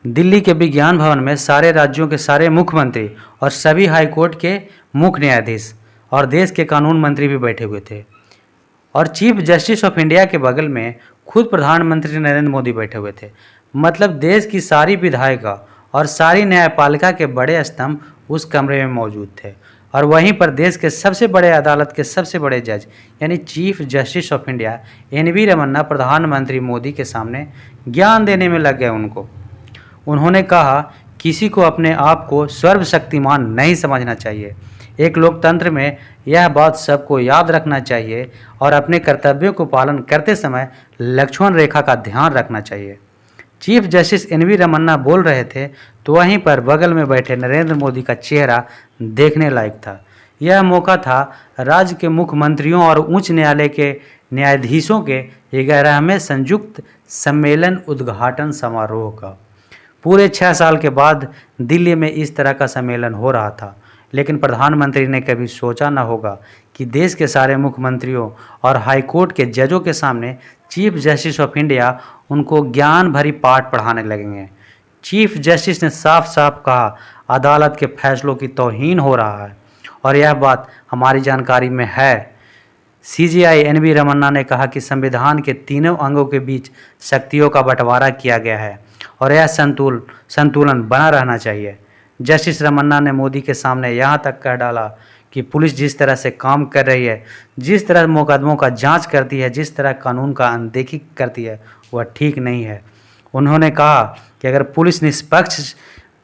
दिल्ली के विज्ञान भवन में सारे राज्यों के सारे मुख्यमंत्री और सभी हाईकोर्ट के मुख्य न्यायाधीश और देश के कानून मंत्री भी बैठे हुए थे। और चीफ जस्टिस ऑफ इंडिया के बगल में खुद प्रधानमंत्री नरेंद्र मोदी बैठे हुए थे। मतलब देश की सारी विधायिका और सारी न्यायपालिका के बड़े स्तंभ उस कमरे में मौजूद थे। और वहीं पर देश के सबसे बड़े अदालत के सबसे बड़े जज यानी chief justice of India N V. Ramana प्रधानमंत्री मोदी के सामने ज्ञान देने में लग गए। उन्होंने कहा, किसी को अपने आप को सर्वशक्तिमान नहीं समझना चाहिए। एक लोकतंत्र में यह बात सबको याद रखना चाहिए और अपने कर्तव्यों को पालन करते समय लक्ष्मण रेखा का ध्यान रखना चाहिए। Chief justice NV. रमन्ना बोल रहे थे तो वहीं पर बगल में बैठे नरेंद्र मोदी का चेहरा देखने लायक था। यह मौका था राज्य के मुख्यमंत्रियों और उच्च न्यायालय के न्यायाधीशों के 11वें संयुक्त सम्मेलन उद्घाटन समारोह का। पूरे 6 साल के बाद दिल्ली में इस तरह का सम्मेलन हो रहा था, लेकिन प्रधानमंत्री ने कभी सोचा न होगा कि देश के सारे मुख्यमंत्रियों और हाईकोर्ट के जजों के सामने चीफ जस्टिस ऑफ इंडिया उनको ज्ञान भरी पाठ पढ़ाने लगेंगे। चीफ जस्टिस ने साफ साफ कहा, अदालत के फैसलों की तौहीन हो रहा है और यह बात हमारी जानकारी में है। CJI NV. रमन्ना ने कहा कि संविधान के तीनों अंगों के बीच शक्तियों का बंटवारा किया गया है और यह संतुलन बना रहना चाहिए। जस्टिस रमन्ना ने मोदी के सामने यहाँ तक कह डाला कि पुलिस जिस तरह से काम कर रही है, जिस तरह मुकदमों का जांच करती है, जिस तरह कानून का अनदेखी करती है, वह ठीक नहीं है। उन्होंने कहा कि अगर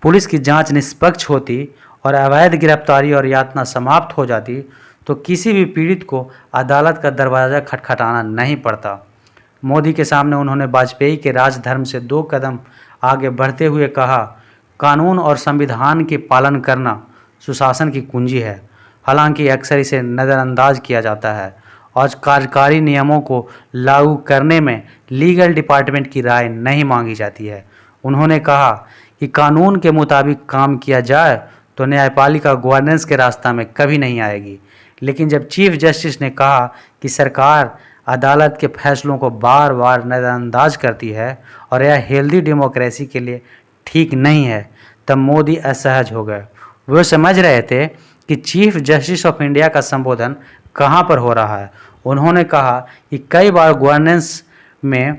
पुलिस की जांच निष्पक्ष होती और अवैध गिरफ्तारी और यातना समाप्त हो जाती तो किसी भी पीड़ित को अदालत का दरवाज़ा खटखटाना नहीं पड़ता। मोदी के सामने उन्होंने वाजपेयी के राजधर्म से 2 कदम आगे बढ़ते हुए कहा, कानून और संविधान के पालन करना सुशासन की कुंजी है। हालांकि अक्सर इसे नज़रअंदाज किया जाता है और कार्यकारी नियमों को लागू करने में लीगल डिपार्टमेंट की राय नहीं मांगी जाती है। उन्होंने कहा कि कानून के मुताबिक काम किया जाए तो न्यायपालिका गवर्नेंस के रास्ता में कभी नहीं आएगी। लेकिन जब चीफ जस्टिस ने कहा कि सरकार अदालत के फैसलों को बार बार नज़रअंदाज करती है और यह हेल्दी डेमोक्रेसी के लिए ठीक नहीं है, तब मोदी असहज हो गए। वो समझ रहे थे कि चीफ जस्टिस ऑफ इंडिया का संबोधन कहाँ पर हो रहा है। उन्होंने कहा कि कई बार गवर्नेंस में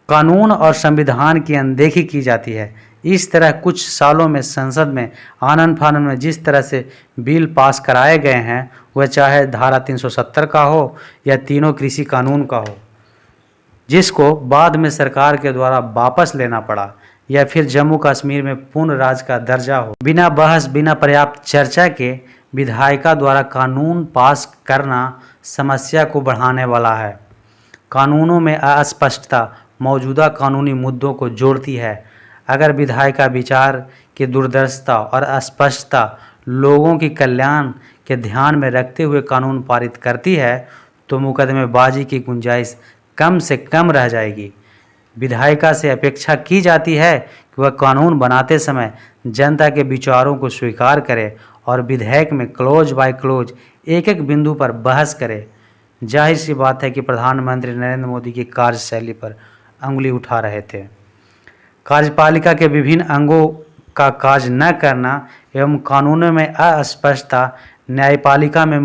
कानून और संविधान की अनदेखी की जाती है। इस तरह कुछ सालों में संसद में आनन फानन में जिस तरह से बिल पास कराए गए हैं, वह चाहे धारा 370 का हो या तीनों कृषि कानून का हो, जिसको बाद में सरकार के द्वारा वापस लेना पड़ा, या फिर जम्मू कश्मीर में पूर्ण राज्य का दर्जा हो, बिना बहस बिना पर्याप्त चर्चा के विधायिका द्वारा कानून पास करना समस्या को बढ़ाने वाला है। कानूनों में अस्पष्टता मौजूदा कानूनी मुद्दों को जोड़ती है। अगर विधायिका विचार की दूरदर्शिता और अस्पष्टता लोगों की कल्याण के ध्यान में रखते हुए कानून पारित करती है तो मुकदमेबाजी की गुंजाइश कम से कम रह जाएगी। विधायिका से अपेक्षा की जाती है कि वह कानून बनाते समय जनता के विचारों को स्वीकार करे और विधेयक में क्लोज बाय क्लोज एक एक बिंदु पर बहस करे। जाहिर सी बात है कि प्रधानमंत्री नरेंद्र मोदी की कार्यशैली पर अंगुली उठा रहे थे। कार्यपालिका के विभिन्न अंगों का कार्य न करना एवं कानूनों में अस्पष्टता न्यायपालिका में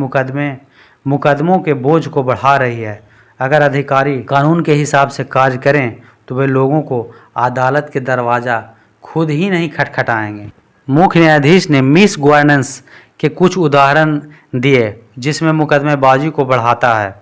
मुकदमों के बोझ को बढ़ा रही है। अगर अधिकारी कानून के हिसाब से कार्य करें तो वे लोगों को अदालत के दरवाज़ा खुद ही नहीं खटखटाएंगे। मुख्य न्यायाधीश ने मिस गवर्नेंस के कुछ उदाहरण दिए जिसमें मुकदमेबाजी को बढ़ाता है।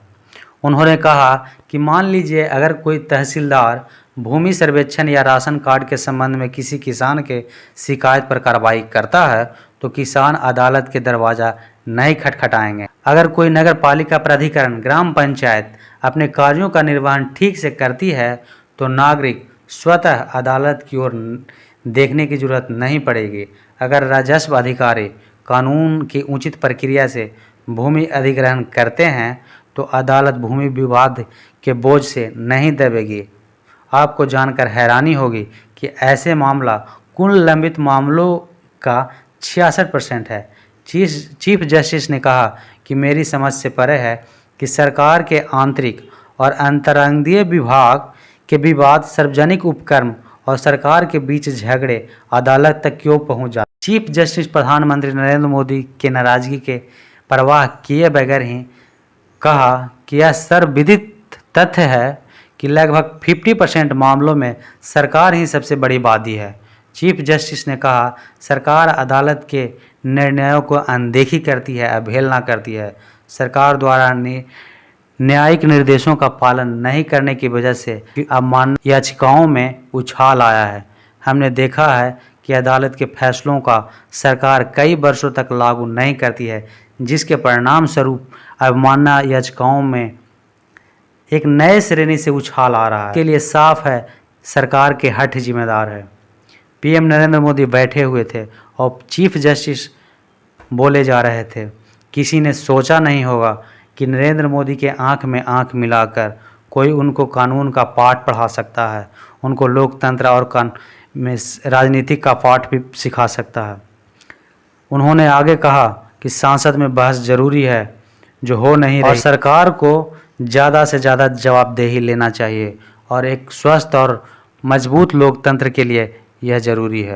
उन्होंने कहा कि मान लीजिए अगर कोई तहसीलदार भूमि सर्वेक्षण या राशन कार्ड के संबंध में किसी किसान के शिकायत पर कार्रवाई करता है तो किसान अदालत के दरवाज़ा नहीं खटखटाएंगे। अगर कोई नगर पालिका प्राधिकरण ग्राम पंचायत अपने कार्यों का निर्वहन ठीक से करती है तो नागरिक स्वतः अदालत की ओर देखने की जरूरत नहीं पड़ेगी। अगर राजस्व अधिकारी कानून की उचित प्रक्रिया से भूमि अधिग्रहण करते हैं तो अदालत भूमि विवाद के बोझ से नहीं दबेगी। आपको जानकर हैरानी होगी कि ऐसे मामला कुल लंबित मामलों का 66% है। चीफ जस्टिस ने कहा कि मेरी समझ से परे है कि सरकार के आंतरिक और अंतरंगीय विभाग के विवाद सार्वजनिक उपक्रम और सरकार के बीच झगड़े अदालत तक क्यों पहुंच जाते। चीफ जस्टिस प्रधानमंत्री नरेंद्र मोदी के नाराजगी के परवाह किए बगैर ही कहा कि यह सर्वविदित तथ्य है कि लगभग 50% मामलों में सरकार ही सबसे बड़ी वादी है। चीफ जस्टिस ने कहा, सरकार अदालत के निर्णयों को अनदेखी करती है, अवहेलना करती है। सरकार द्वारा न्यायिक निर्देशों का पालन नहीं करने की वजह से अवमानना याचिकाओं में उछाल आया है। हमने देखा है कि अदालत के फैसलों का सरकार कई वर्षों तक लागू नहीं करती है, जिसके परिणाम स्वरूप अवमानना याचिकाओं में एक नए श्रेणी से उछाल आ रहा है। इसके लिए साफ है सरकार के हठ जिम्मेदार है। पीएम नरेंद्र मोदी बैठे हुए थे और चीफ जस्टिस बोले जा रहे थे। किसी ने सोचा नहीं होगा कि नरेंद्र मोदी के आंख में आंख मिलाकर कोई उनको कानून का पाठ पढ़ा सकता है, उनको लोकतंत्र और में राजनीति का पाठ भी सिखा सकता है। उन्होंने आगे कहा कि संसद में बहस जरूरी है जो हो नहीं रही और सरकार को ज़्यादा से ज़्यादा जवाबदेही लेना चाहिए और एक स्वस्थ और मजबूत लोकतंत्र के लिए यह जरूरी है।